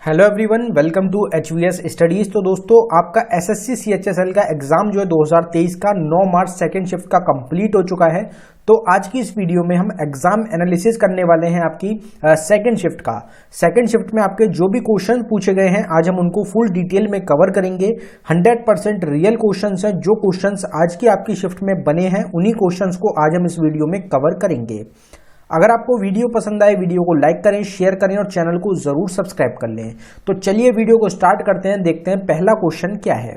Hello everyone, welcome to HVS studies. तो दोस्तों, आपका SSC CHSL का एग्जाम जो है 2023 का 9 मार्च सेकेंड शिफ्ट का कंप्लीट हो चुका है। तो आज की इस वीडियो में हम एग्जाम एनालिसिस करने वाले हैं आपकी सेकेंड शिफ्ट का। सेकेंड शिफ्ट में आपके जो भी क्वेश्चन पूछे गए हैं आज हम उनको फुल डिटेल में कवर करेंगे। 100% रियल क्वेश्चंस हैं। जो क्वेश्चंस आज की आपकी शिफ्ट में बने हैं उन्हीं क्वेश्चंस को आज हम इस वीडियो में कवर करेंगे। अगर आपको वीडियो पसंद आए वीडियो को लाइक करें, शेयर करें और चैनल को जरूर सब्सक्राइब कर लें। तो चलिए वीडियो को स्टार्ट करते हैं, देखते हैं पहला क्वेश्चन क्या है।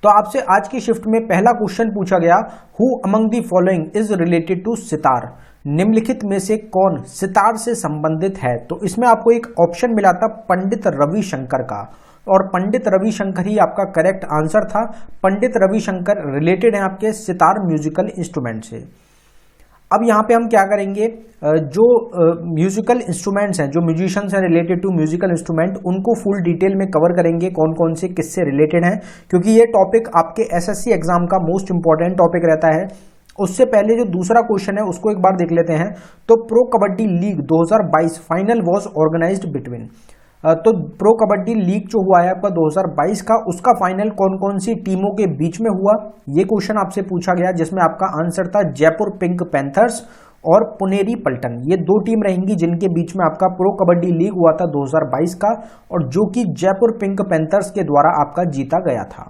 तो आपसे आज की शिफ्ट में पहला क्वेश्चन पूछा गया, who among the following is related to sitar. निम्नलिखित में से कौन सितार से संबंधित है। तो इसमें आपको एक ऑप्शन मिला था पंडित रविशंकर का, और पंडित रविशंकर ही आपका करेक्ट आंसर था। पंडित रविशंकर रिलेटेड है आपके सितार म्यूजिकल इंस्ट्रूमेंट से। अब यहाँ पे हम क्या करेंगे, जो म्यूजिकल इंस्ट्रूमेंट्स हैं, जो म्यूजिशियंस हैं रिलेटेड टू म्यूजिकल इंस्ट्रूमेंट, उनको फुल डिटेल में कवर करेंगे कौन कौन से किससे रिलेटेड हैं, क्योंकि ये टॉपिक आपके SSC एग्जाम का मोस्ट इंपॉर्टेंट टॉपिक रहता है। उससे पहले जो दूसरा क्वेश्चन है उसको एक बार देख लेते हैं। तो pro kabaddi league 2022 final was organised between. तो प्रो कबड्डी लीग जो हुआ है आपका 2022 का, उसका फाइनल कौन कौन सी टीमों के बीच में हुआ, ये क्वेश्चन आपसे पूछा गया, जिसमें आपका आंसर था जयपुर पिंक पैंथर्स और पुनेरी पल्टन। ये दो टीम रहेंगी जिनके बीच में आपका प्रो कबड्डी लीग हुआ था 2022 का, और जो कि जयपुर पिंक पैंथर्स के द्वारा आपका जीता गया था।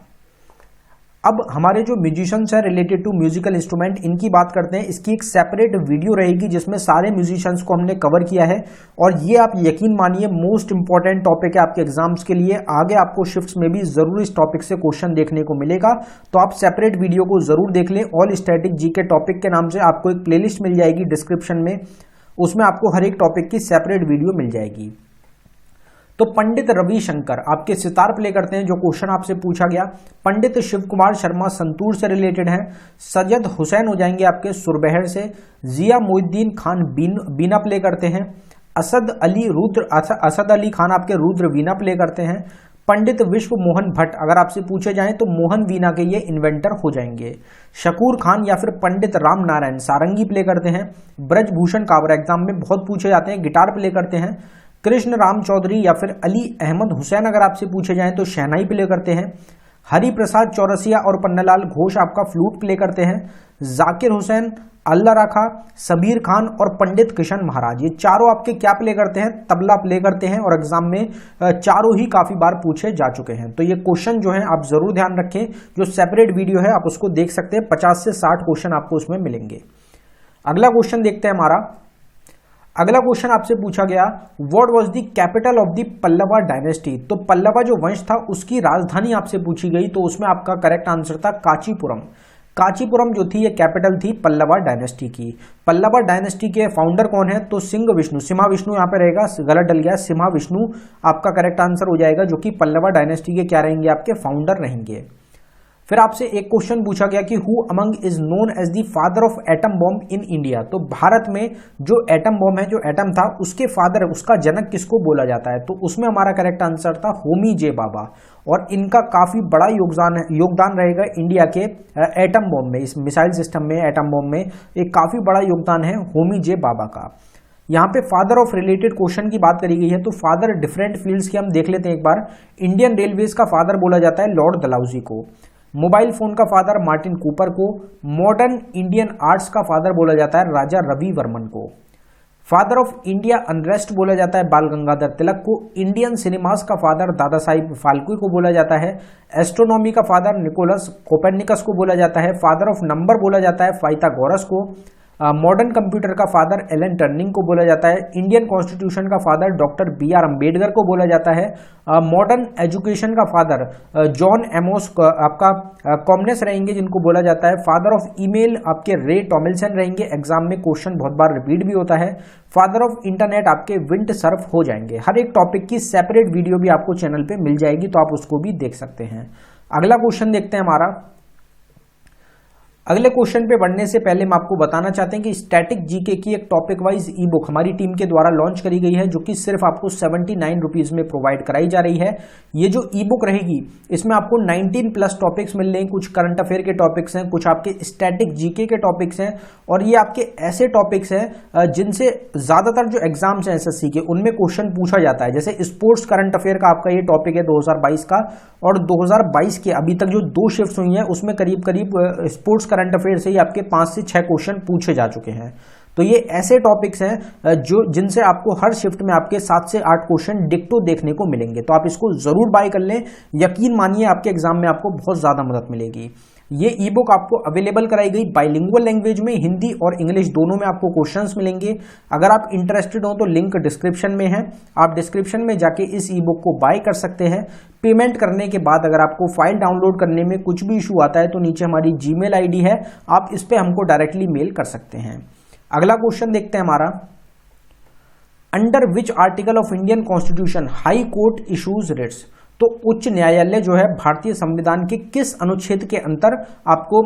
अब हमारे जो म्यूजिशियंस हैं रिलेटेड टू म्यूजिकल इंस्ट्रूमेंट, इनकी बात करते हैं। इसकी एक सेपरेट वीडियो रहेगी जिसमें सारे म्यूजिशियंस को हमने कवर किया है, और ये आप यकीन मानिए मोस्ट इंपॉर्टेंट टॉपिक है आपके एग्जाम्स के लिए। आगे आपको शिफ्ट्स में भी जरूर इस टॉपिक से क्वेश्चन देखने को मिलेगा, तो आप सेपरेट वीडियो को जरूर देख लें। ऑल स्टैटिक जीके टॉपिक के नाम से आपको एक प्लेलिस्ट मिल जाएगी डिस्क्रिप्शन में, उसमें आपको हर एक टॉपिक की सेपरेट वीडियो मिल जाएगी। तो पंडित रविशंकर आपके सितार प्ले करते हैं, जो क्वेश्चन आपसे पूछा गया। पंडित शिव कुमार शर्मा संतूर से रिलेटेड हैं। सज्जद हुसैन हो जाएंगे आपके सुरबहर से। जिया मोइनुद्दीन खान बीना प्ले करते हैं। असद अली खान आपके रुद्र वीणा प्ले करते हैं। पंडित विश्व मोहन भट्ट अगर आपसे पूछे जाएं तो मोहन वीणा के ये इन्वेंटर हो जाएंगे। शकूर खान या फिर पंडित राम नारायण सारंगी प्ले करते हैं। ब्रजभूषण कावरा एग्जाम में बहुत पूछे जाते हैं, गिटार प्ले करते हैं। कृष्ण राम चौधरी या फिर अली अहमद हुसैन अगर आपसे पूछे जाएं तो शहनाई प्ले करते हैं। हरि प्रसाद चौरसिया और पन्नालाल घोष आपका फ्लूट प्ले करते हैं। जाकिर हुसैन, अल्लाह रखा, सबीर खान और पंडित किशन महाराज, ये चारों आपके क्या प्ले करते हैं, तबला प्ले करते हैं, और एग्जाम में चारों ही काफी बार पूछे जा चुके हैं। तो ये क्वेश्चन जो है आप जरूर ध्यान रखें, जो सेपरेट वीडियो है आप उसको देख सकते हैं। 50 से 60 क्वेश्चन आपको उसमें मिलेंगे। अगला क्वेश्चन देखते हैं हमारा। अगला क्वेश्चन आपसे पूछा गया, what was the capital of the Pallava dynasty. तो पल्लवा जो वंश था उसकी राजधानी आपसे पूछी गई, तो उसमें आपका करेक्ट आंसर था कांचीपुरम। कांचीपुरम जो थी ये कैपिटल थी पल्लवा डायनेस्टी की। पल्लवा डायनेस्टी के फाउंडर कौन है, तो सिंह विष्णु, सिम्हा विष्णु यहाँ पे रहेगा, गलत डल गया, सिम्हा विष्णु आपका करेक्ट आंसर हो जाएगा, जो कि पल्लवा डायनेस्टी के क्या रहेंगे, आपके फाउंडर रहेंगे। फिर आपसे एक क्वेश्चन पूछा गया कि who among is known as the father of atom bomb in India. तो भारत में जो एटम बॉम्ब है, जो एटम था, उसके फादर, उसका जनक किसको बोला जाता है। तो उसमें हमारा करेक्ट आंसर था होमी जे बाबा, और इनका काफी बड़ा योगदान रहेगा इंडिया के एटम बॉम्ब में, इस मिसाइल सिस्टम में, एटम बॉम्ब में एक काफी बड़ा योगदान है होमी जे बाबा का। यहाँ पे फादर ऑफ रिलेटेड क्वेश्चन की बात करी गई है, तो फादर डिफरेंट फील्ड्स के हम देख लेते हैं एक बार। इंडियन रेलवेज का फादर बोला जाता है लॉर्ड डलहौजी को। मोबाइल फोन का फादर मार्टिन कूपर को। मॉडर्न इंडियन आर्ट्स का फादर बोला जाता है राजा रवि वर्मन को। फादर ऑफ इंडिया अनरेस्ट बोला जाता है बाल गंगाधर तिलक को। इंडियन सिनेमास का फादर दादा साहिब फाल्के को बोला जाता है। एस्ट्रोनॉमी का फादर निकोलस कोपरनिकस को बोला जाता है। फादर ऑफ नंबर बोला जाता है पाइथागोरस को। मॉडर्न कंप्यूटर का फादर एलन टर्निंग को बोला जाता है। इंडियन कॉन्स्टिट्यूशन का फादर डॉक्टर BR अम्बेडकर को बोला जाता है। मॉडर्न एजुकेशन का फादर जॉन एमोस आपका कॉमनेस रहेंगे, जिनको बोला जाता है। फादर ऑफ ईमेल आपके रे टॉमिल्सन रहेंगे, एग्जाम में क्वेश्चन बहुत बार रिपीट भी होता है। फादर ऑफ इंटरनेट आपके विंड सर्फ हो जाएंगे। हर एक टॉपिक की सेपरेट वीडियो भी आपको चैनल पे मिल जाएगी, तो आप उसको भी देख सकते हैं। अगला क्वेश्चन देखते हैं हमारा। अगले क्वेश्चन पे बढ़ने से पहले हम आपको बताना चाहते हैं कि स्टैटिक जीके की एक टॉपिक वाइज ई बुक हमारी टीम के द्वारा लॉन्च करी गई है, जो कि सिर्फ आपको 79 रुपीज में प्रोवाइड कराई जा रही है। ये जो ई बुक रहेगी इसमें आपको 19 प्लस टॉपिक्स मिल रहे हैं, कुछ करंट अफेयर के टॉपिक्स हैं, कुछ आपके स्टैटिक जीके के टॉपिक्स हैं, और ये आपके ऐसे टॉपिक्स हैं जिनसे ज्यादातर जो एग्जाम्स हैं एसएससी के उनमें क्वेश्चन पूछा जाता है। जैसे स्पोर्ट्स करंट अफेयर का आपका ये टॉपिक है 2022 का, और 2022 के अभी तक जो 2 शिफ्ट हुई हैं उसमें करीब करीब स्पोर्ट्स करंट अफेयर से ही आपके 5 से 6 क्वेश्चन पूछे जा चुके हैं। तो ये ऐसे टॉपिक्स हैं जो जिनसे आपको हर शिफ्ट में आपके 7 से 8 क्वेश्चन डिक्टो देखने को मिलेंगे। तो आप इसको जरूर बाय कर लें, यकीन मानिए आपके एग्जाम में आपको बहुत ज्यादा मदद मिलेगी। ये ई बुक आपको अवेलेबल कराई गई बाइलिंगुअल लैंग्वेज में, हिंदी और इंग्लिश दोनों में आपको क्वेश्चंस मिलेंगे। अगर आप इंटरेस्टेड हो तो लिंक डिस्क्रिप्शन में है, आप डिस्क्रिप्शन में जाके इस ई बुक को बाय कर सकते हैं। पेमेंट करने के बाद अगर आपको फाइल डाउनलोड करने में कुछ भी इशू आता है तो नीचे हमारी जीमेल आईडी है, आप इस पे हमको डायरेक्टली मेल कर सकते हैं। अगला क्वेश्चन देखते हैं हमारा, under which article of Indian constitution high court issues writs. तो उच्च न्यायालय जो है भारतीय संविधान के किस अनुच्छेद के अंतर आपको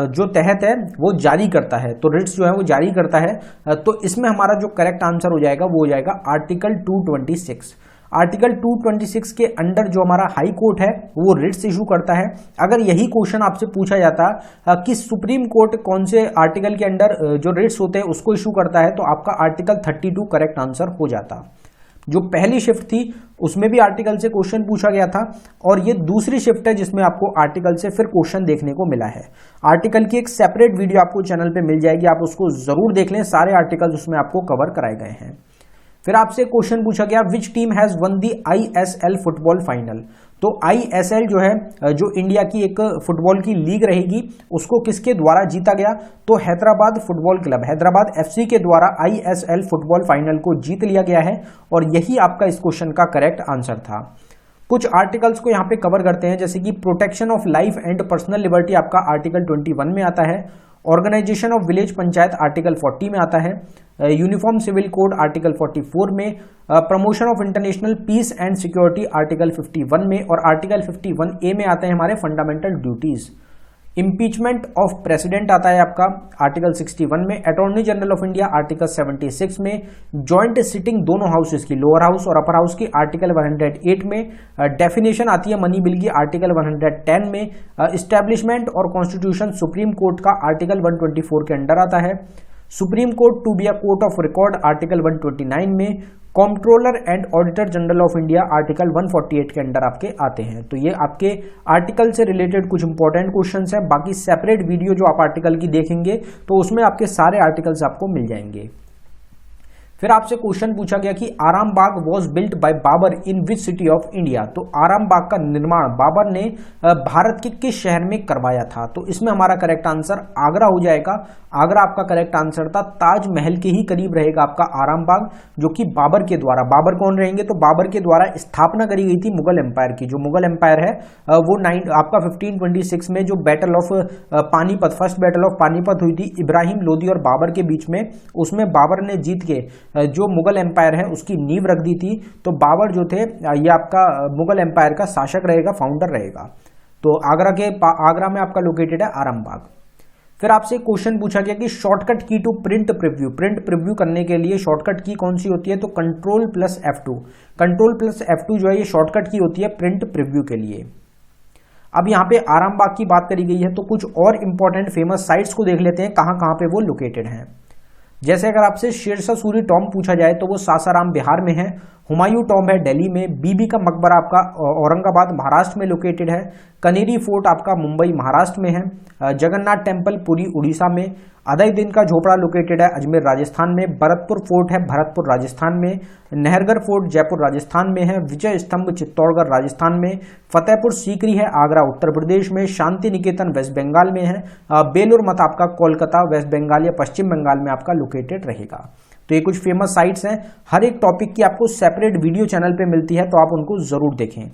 जो तहत है वो जारी करता है, तो रिट्स जो है वो जारी करता है। तो इसमें हमारा जो करेक्ट आंसर हो जाएगा वो हो जाएगा आर्टिकल 226। आर्टिकल 226 के अंडर जो हमारा हाई कोर्ट है वो रिट्स इशू करता है। अगर यही क्वेश्चन आपसे पूछा जाता कि सुप्रीम कोर्ट कौन से आर्टिकल के अंडर जो रिट्स होते हैं उसको इशू करता है, तो आपका आर्टिकल 32 करेक्ट आंसर हो जाता। जो पहली शिफ्ट थी उसमें भी आर्टिकल से क्वेश्चन पूछा गया था, और ये दूसरी शिफ्ट है जिसमें आपको आर्टिकल से फिर क्वेश्चन देखने को मिला है। आर्टिकल की एक सेपरेट वीडियो आपको चैनल पे मिल जाएगी, आप उसको जरूर देख लें, सारे आर्टिकल उसमें आपको कवर कराए गए हैं। फिर आपसे क्वेश्चन पूछा गया which team has one the ISL football final. तो ISL जो है जो इंडिया की एक फुटबॉल की लीग रहेगी उसको किसके द्वारा जीता गया, तो Hyderabad football club Hyderabad FC के द्वारा ISL फुटबॉल फाइनल को जीत लिया गया है, और यही आपका इस क्वेश्चन का करेक्ट आंसर था। कुछ आर्टिकल्स को यहाँ पे कवर करते हैं, जैसे कि protection of life and personal liberty आपका आर्टिकल 21 में आता है, organisation of village panchayat article 40 में आता है, यूनिफॉर्म सिविल कोड आर्टिकल 44 में, promotion of international peace and security article 51 में, और आर्टिकल 51A में आते हैं हमारे fundamental duties. Impeachment of president आता है आपका आर्टिकल 61 में, attorney general of India article 76 में, जॉइंट सिटिंग दोनों हाउसेस की लोअर हाउस और अपर हाउस की आर्टिकल 108 में, डेफिनेशन आती है मनी बिल की आर्टिकल 110 में, एस्टैब्लिशमेंट और कॉन्स्टिट्यूशन सुप्रीम कोर्ट का आर्टिकल 124 के अंडर आता है, supreme court to be a court of record article 129 में, comptroller and auditor general of India article 148 के अंडर आपके आते हैं। तो ये आपके आर्टिकल से रिलेटेड कुछ इंपॉर्टेंट क्वेश्चंस हैं। बाकी सेपरेट वीडियो जो आप आर्टिकल की देखेंगे तो उसमें आपके सारे आर्टिकल्स आपको मिल जाएंगे। फिर आपसे क्वेश्चन पूछा गया कि Aram Bagh was built by Babur in which city of India. तो आराम बाग का निर्माण बाबर ने भारत के किस शहर में करवाया था, तो इसमें हमारा करेक्ट आंसर आगरा हो जाएगा। आगरा आपका करेक्ट आंसर था। ताजमहल के ही करीब रहेगा आपका आराम बाग, जो कि बाबर के द्वारा, बाबर कौन रहेंगे तो बाबर के द्वारा स्थापना करी गई थी मुगल एम्पायर की। जो मुगल एम्पायर है वो आपका 1526 में जो battle of Panipat, first battle of Panipat हुई थी इब्राहिम लोदी और बाबर के बीच में, उसमें बाबर ने जीत के जो मुगल एम्पायर है उसकी नींव रख दी थी। तो बाबर जो थे ये आपका मुगल एम्पायर का शासक रहेगा, फाउंडर रहेगा। तो आगरा में आपका लोकेटेड है आराम बाग। फिर आपसे क्वेश्चन पूछा गया कि shortcut key to print preview, print preview करने के लिए शॉर्टकट की कौन सी होती है, तो Ctrl+F2। Ctrl+F2 जो है ये शॉर्टकट की होती है प्रिंट प्रीव्यू के लिए। अब यहाँ पे आराम बाग की बात करी गई है तो कुछ और इंपॉर्टेंट फेमस साइट्स को देख लेते हैं कहाँ कहाँ पे वो लोकेटेड हैं। जैसे अगर आपसे शेरशाह सूरी टॉम्ब पूछा जाए तो वो सासाराम बिहार में है, हुमायूं टॉम्ब है दिल्ली में, बीबी का मकबरा आपका औरंगाबाद महाराष्ट्र में लोकेटेड है, कनेरी फोर्ट आपका मुंबई महाराष्ट्र में है, जगन्नाथ टेम्पल पुरी उड़ीसा में, अदयदिन का झोपड़ा लोकेटेड है अजमेर राजस्थान में, भरतपुर फोर्ट है भरतपुर राजस्थान में, नहरगढ़ फोर्ट जयपुर राजस्थान में है, विजय स्तंभ चित्तौड़गढ़ राजस्थान में, फतेहपुर सीकरी है आगरा उत्तर प्रदेश में, शांति निकेतन वेस्ट बंगाल में है, बेलूर मठ आपका कोलकाता वेस्ट बंगाल या पश्चिम बंगाल में आपका लोकेटेड रहेगा। तो ये कुछ फेमस साइट्स हैं। हर एक टॉपिक की आपको सेपरेट वीडियो चैनल पे मिलती है, तो आप उनको जरूर देखें।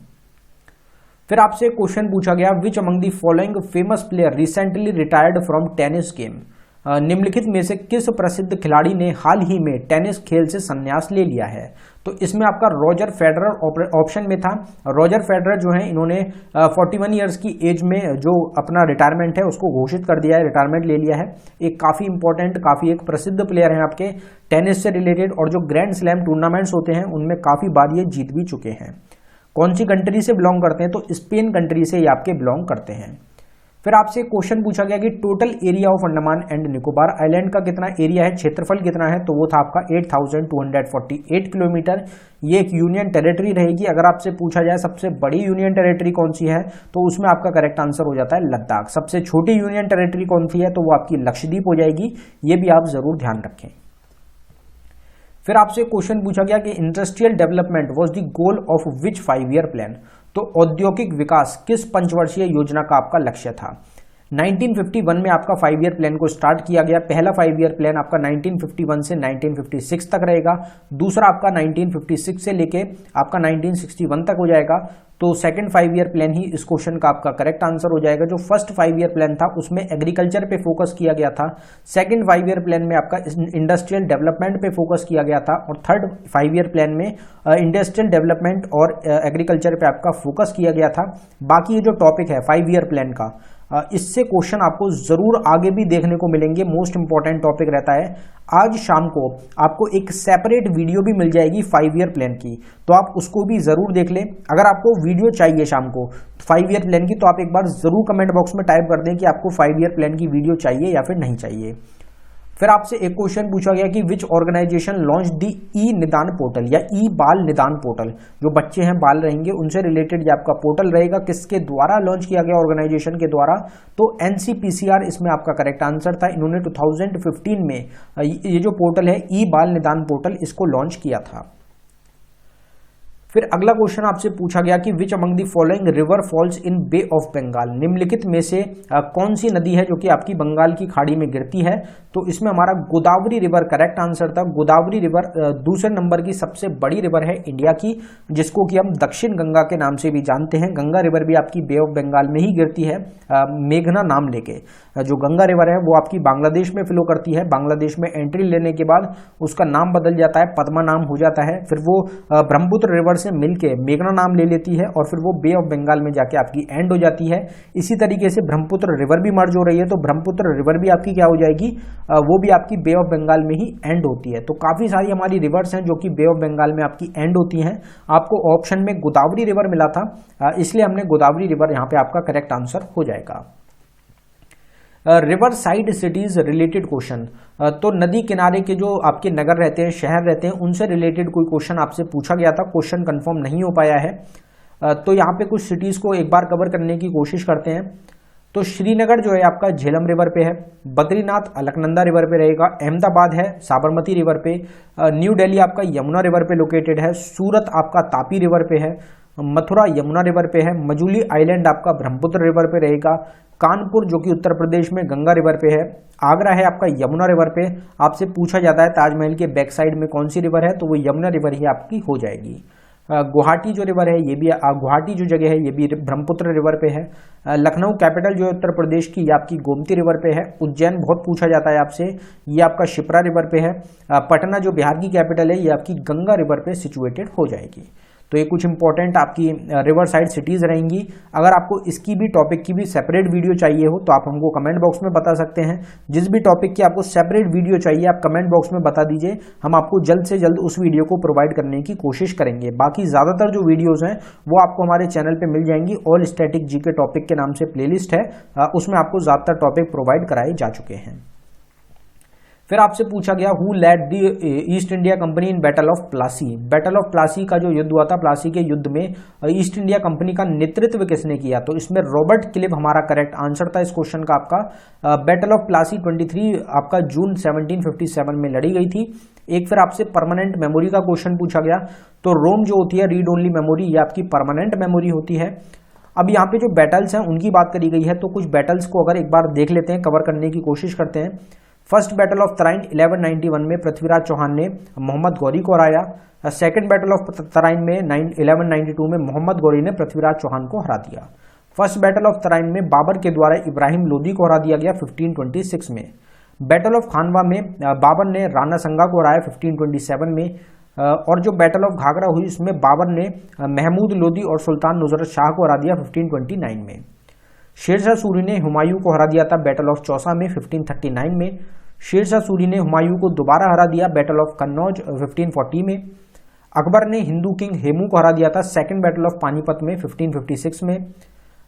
फिर आपसे क्वेश्चन पूछा गया which among the following famous player recently retired from tennis game. निम्नलिखित में से किस प्रसिद्ध खिलाड़ी ने हाल ही में टेनिस खेल से संन्यास ले लिया है? तो इसमें आपका रॉजर फेडरर ऑप्शन में था। रॉजर फेडरर जो है इन्होंने 41 ईयर्स की एज में जो अपना रिटायरमेंट है उसको घोषित कर दिया है, रिटायरमेंट ले लिया है। एक काफ़ी इंपॉर्टेंट, काफ़ी एक प्रसिद्ध प्लेयर हैं आपके टेनिस से रिलेटेड, और जो ग्रैंड स्लैम टूर्नामेंट्स होते हैं उनमें काफ़ी बार ये जीत भी चुके हैं। कौन सी कंट्री से बिलोंग करते हैं? तो स्पेन कंट्री से ये आपके बिलोंग करते हैं। फिर आपसे क्वेश्चन पूछा गया कि total area of Andaman and Nicobar island का कितना एरिया है, क्षेत्रफल कितना है? तो वो था आपका 8248 किलोमीटर। ये एक यूनियन टेरिटरी रहेगी। अगर आपसे पूछा जाए सबसे बड़ी यूनियन टेरिटरी कौन सी है, तो उसमें आपका करेक्ट आंसर हो जाता है लद्दाख। सबसे छोटी यूनियन टेरिटरी कौन सी है? तो वो आपकी लक्षद्वीप हो जाएगी। ये भी आप जरूर ध्यान रखें। फिर आपसे क्वेश्चन पूछा गया कि industrial development was the goal of which 5 year plan? तो औद्योगिक विकास किस पंचवर्षीय योजना का आपका लक्ष्य था? 1951 में आपका 5 ईयर प्लान को स्टार्ट किया गया। पहला 5 ईयर प्लान आपका 1951 से 1956 तक रहेगा। दूसरा आपका 1956 से लेके आपका 1961 तक हो जाएगा। तो सेकंड 5 ईयर प्लान ही इस क्वेश्चन का आपका करेक्ट आंसर हो जाएगा। जो फर्स्ट 5 ईयर प्लान था उसमें एग्रीकल्चर पे फोकस किया गया था। सेकंड 5 ईयर प्लान में आपका इंडस्ट्रियल डेवलपमेंट पे फोकस किया गया था, और थर्ड 5 ईयर प्लान में इंडस्ट्रियल डेवलपमेंट और एग्रीकल्चर पे आपका फोकस किया गया था। बाकी ये जो टॉपिक है 5 ईयर प्लान का, इससे क्वेश्चन आपको जरूर आगे भी देखने को मिलेंगे। मोस्ट इंपॉर्टेंट टॉपिक रहता है। आज शाम को आपको एक सेपरेट वीडियो भी मिल जाएगी 5 ईयर प्लान की, तो आप उसको भी जरूर देख लें। अगर आपको वीडियो चाहिए शाम को 5 ईयर प्लान की, तो आप एक बार जरूर कमेंट बॉक्स में टाइप कर दें कि आपको 5 ईयर प्लान की वीडियो चाहिए या फिर नहीं चाहिए। फिर आपसे एक क्वेश्चन पूछा गया कि विच ऑर्गेनाइजेशन लॉन्च दी ई निदान पोर्टल या ई बाल निदान पोर्टल? जो बच्चे हैं, बाल रहेंगे, उनसे रिलेटेड ये आपका पोर्टल रहेगा। किसके द्वारा लॉन्च किया गया? ऑर्गेनाइजेशन के द्वारा। तो एनसीपीसीआर इसमें आपका करेक्ट आंसर था। इन्होंने 2015 में ये जो पोर्टल है ई बाल निदान पोर्टल, इसको लॉन्च किया था। फिर अगला क्वेश्चन आपसे पूछा गया कि which among the following river falls in Bay of Bengal? निम्नलिखित में से कौन सी नदी है जो कि आपकी बंगाल की खाड़ी में गिरती है? तो इसमें हमारा गोदावरी रिवर करेक्ट आंसर था। गोदावरी रिवर दूसरे नंबर की सबसे बड़ी रिवर है इंडिया की, जिसको कि हम दक्षिण गंगा के नाम से भी जानते हैं। गंगा रिवर भी आपकी बे ऑफ बंगाल में ही गिरती है, मेघना नाम लेके। जो गंगा रिवर है वो आपकी बांग्लादेश में फ्लो करती है। बांग्लादेश में एंट्री लेने के बाद उसका नाम बदल जाता है, पद्मा नाम हो जाता है। फिर वो ब्रह्मपुत्र रिवर से मिलके मेघना नाम ले लेती है, और फिर वो बे ऑफ बंगाल में जाके आपकी एंड हो जाती है। इसी तरीके से ब्रह्मपुत्र रिवर भी मर्ज हो रही है, तो ब्रह्मपुत्र रिवर भी आपकी क्या हो जाएगी? वो भी आपकी बे ऑफ बंगाल में ही एंड होती है। तो काफी सारी हमारी रिवर्स हैं जो कि बे ऑफ बंगाल में आपकी एंड होती हैं। आपको ऑप्शन में गोदावरी रिवर मिला था, इसलिए हमने गोदावरी रिवर यहाँ पे आपका करेक्ट आंसर हो जाएगा। River side cities related question, तो नदी किनारे के जो आपके नगर रहते हैं, शहर रहते हैं, उनसे रिलेटेड कोई क्वेश्चन आपसे पूछा गया था। क्वेश्चन कंफर्म नहीं हो पाया है, तो यहाँ पे कुछ सिटीज को एक बार कवर करने की कोशिश करते हैं। तो श्रीनगर जो है आपका झेलम रिवर पे है, बद्रीनाथ अलकनंदा रिवर पे रहेगा, अहमदाबाद है साबरमती रिवर पे, न्यू दिल्ली आपका यमुना रिवर पे लोकेटेड है, सूरत आपका तापी रिवर पे है, मथुरा यमुना रिवर पे है, मजूली आइलैंड आपका ब्रह्मपुत्र रिवर पे रहेगा, कानपुर जो कि उत्तर प्रदेश में गंगा रिवर पे है, आगरा है आपका यमुना रिवर पे। आपसे पूछा जाता है ताजमहल के बैक साइड में कौन सी रिवर है, तो वो यमुना रिवर ही आपकी हो जाएगी। गुवाहाटी जो रिवर है ये भी, गुवाहाटी जो जगह है ये भी ब्रह्मपुत्र रिवर पे है। लखनऊ कैपिटल जो है उत्तर प्रदेश की, ये आपकी गोमती रिवर पे है। उज्जैन बहुत पूछा जाता है आपसे, ये आपका शिप्रा रिवर पे है। पटना जो बिहार की कैपिटल है ये आपकी गंगा रिवर पे सिचुएटेड हो जाएगी। तो ये कुछ इंपॉर्टेंट आपकी रिवर साइड सिटीज रहेंगी। अगर आपको इसकी भी टॉपिक की भी सेपरेट वीडियो चाहिए हो तो आप हमको कमेंट बॉक्स में बता सकते हैं। जिस भी टॉपिक की आपको सेपरेट वीडियो चाहिए आप कमेंट बॉक्स में बता दीजिए, हम आपको जल्द से जल्द उस वीडियो को प्रोवाइड करने की कोशिश करेंगे। बाकी ज़्यादातर जो वीडियोज़ हैं वो आपको हमारे चैनल पर मिल जाएंगी। ऑल स्टैटिक जीके टॉपिक के नाम से प्लेलिस्ट है, उसमें आपको ज़्यादातर टॉपिक प्रोवाइड कराए जा चुके हैं। फिर आपसे पूछा गया who led the East India Company in Battle of Plassey? Battle of Plassey का जो युद्ध हुआ था, प्लासी के युद्ध में ईस्ट इंडिया कंपनी का नेतृत्व किसने किया? तो इसमें रॉबर्ट क्लिव हमारा करेक्ट आंसर था इस क्वेश्चन का आपका। बैटल ऑफ प्लासी 23 आपका जून 1757 में लड़ी गई थी। एक फिर आपसे परमानेंट मेमोरी का क्वेश्चन पूछा गया, तो रोम जो होती है रीड ओनली मेमोरी, ये आपकी परमानेंट मेमोरी होती है। अब यहाँ पे जो बैटल्स हैं उनकी बात करी गई है, तो कुछ बैटल्स को अगर एक बार देख लेते हैं, कवर करने की कोशिश करते हैं। फर्स्ट बैटल ऑफ तराइन 1191 में पृथ्वीराज चौहान ने मोहम्मद गौरी को हराया। सेकंड बैटल ऑफ तराइन में 1192 में मोहम्मद गौरी ने पृथ्वीराज चौहान को हरा दिया। फर्स्ट बैटल ऑफ तराइन में बाबर के द्वारा इब्राहिम लोदी को हरा दिया गया 1526 में। बैटल ऑफ खानवा में बाबर ने राणा संगा को हराया 1527 में, और जो बैटल ऑफ घाघरा हुई उसमें बाबर ने महमूद लोदी और सुल्तान नुसरत शाह को हरा दिया 1529 में। शेरशाह सूरी ने हुमायूं को हरा दिया था बैटल ऑफ चौसा में 1539 में। शेरशाह सूरी ने हुमायूं को दोबारा हरा दिया बैटल ऑफ कन्नौज 1540 में। अकबर ने हिंदू किंग हेमू को हरा दिया था सेकेंड बैटल ऑफ पानीपत में 1556 में।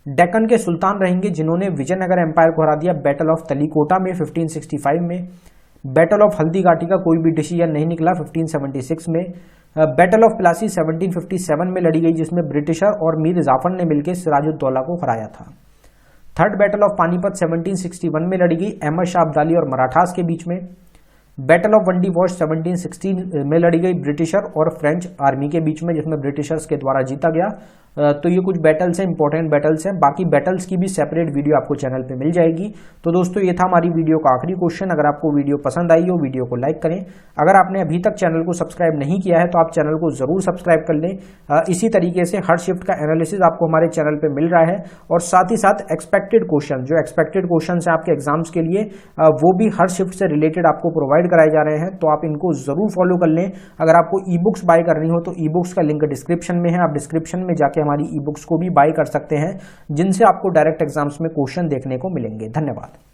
डेक्कन के सुल्तान रहेंगे जिन्होंने विजयनगर एम्पायर को हरा दिया बैटल ऑफ तलीकोटा में 1565 में। बैटल ऑफ हल्दी घाटी का कोई भी डिसीजन नहीं निकला 1576 में। बैटल ऑफ प्लासी 1757 में लड़ी गई जिसमें ब्रिटिशर और मीर जाफर ने मिलकर सिराजुद्दौला को हराया था। थर्ड बैटल ऑफ पानीपत 1761 में लड़ी गई अहमद शाह अब्दाली और मराठास के बीच में। बैटल ऑफ वंडी वॉश 1716 में लड़ी गई ब्रिटिशर और फ्रेंच आर्मी के बीच में जिसमें ब्रिटिशर्स के द्वारा जीता गया। तो ये कुछ बैटल्स हैं, इंपॉर्टेंट बैटल्स हैं। बाकी बैटल्स की भी सेपरेट वीडियो आपको चैनल पे मिल जाएगी। तो दोस्तों ये था हमारी वीडियो का आखिरी क्वेश्चन। अगर आपको वीडियो पसंद आई हो वीडियो को लाइक करें। अगर आपने अभी तक चैनल को सब्सक्राइब नहीं किया है तो आप चैनल को जरूर सब्सक्राइब कर लें। इसी तरीके से हर शिफ्ट का एनालिसिस आपको हमारे चैनल पर मिल रहा है, और साथ ही साथ एक्सपेक्टेड क्वेश्चन, जो एक्सपेक्टेड क्वेश्चन है आपके एग्जाम्स के लिए, वो भी हर शिफ्ट से रिलेटेड आपको प्रोवाइड कराए जा रहे हैं। तो आप इनको जरूर फॉलो कर लें। अगर आपको ई बुक्स बाय करनी हो तो ई बुक्स का लिंक डिस्क्रिप्शन में है, आप डिस्क्रिप्शन में जाके हमारी ई बुक्स को भी बाय कर सकते हैं, जिनसे आपको डायरेक्ट एग्जाम्स में क्वेश्चन देखने को मिलेंगे। धन्यवाद।